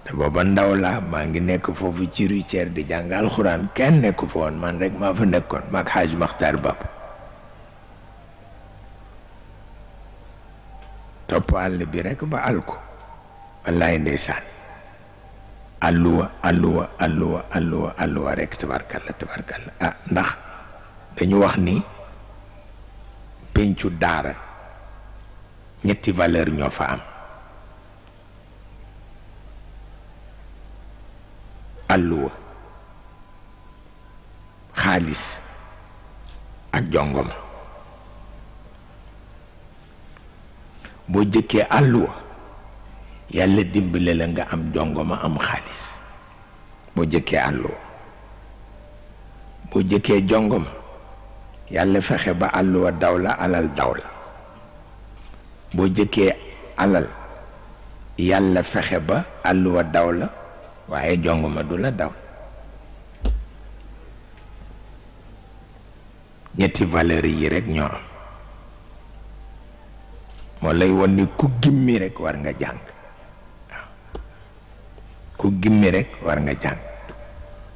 te booba ndaw la maa ngi nekk foofu ci Rutière di jàng alxuraan kenn nekku fa woon man rek maa fa nekkoon maag Xaaj Maxtaar Bab topp àll bi rek ba àll ko wallaay ndeysaan alluwa alluwa alluwa alluwa alluwa rek tabarkalla tabarkalla ah ndax dañu wax ni pencu daara ñetti valeur ñoo fa am alluwa xaalis ak jongoma boo jëkkee alluwa yàlla dimbale la nga am jongoma am xaalis boo jëkkee alluwa boo jëkkee jongoma yàlla fexe ba alluwa daw la alal daw la boo jëkkee alal yàlla fexe ba alluwa daw la waaye jongoma du la daw ñetti valeur yi rek ñoo am moo lay won ni ku gimmi rek war nga jàng waaw ku gimmi rek war nga jàng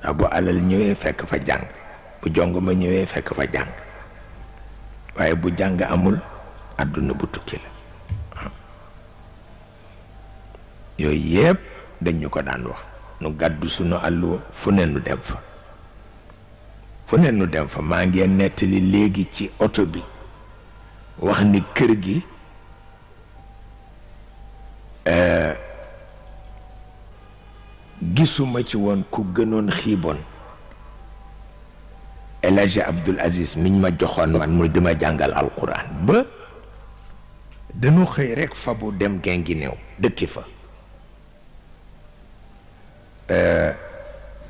ndax bu alal ñëwee fekk fa jàng bu jongoma ñëwee fekk fa jàng waaye bu jàng amul àdduna bu tukki la waaw yooyu yépp dañu ko daan wax nu gàddu sunu àlluwa fu ne nu dem fa fu ne nu dem fa maa ngi nettali léegi ci oto bi wax ni kër gi gisuma ci woon ku gënoon xiiboon El Hadji Abdoul Aziz miñ ma joxoon man mu dima jàngal alquran ba dañu xëy rekk fa bu dem Guinguinéo dëkki fa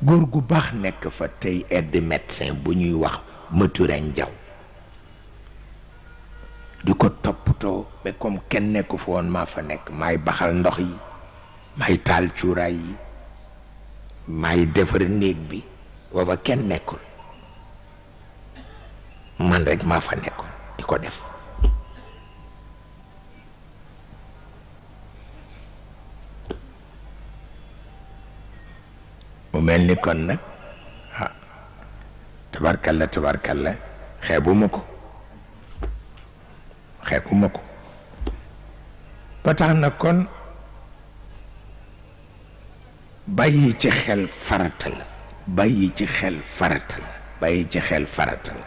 góor gu baax nekk fa tey aide médecin bu ñuy wax Maturen Jaw di ko toppatoo mais comme kenn nekku fa woon maa fa nekk maay baxal ndox yi maay taal cuuraay yi maay defar néeg bi booba kenn nekkul man rek maa fa nekkoon di ko def mu mel ni kon nag ah tabarkalla tabarkalla xeebuma ko ba tax na kon bàyyi ci xel farata la bàyyi ci xel farata la bàyyi ci xel farata la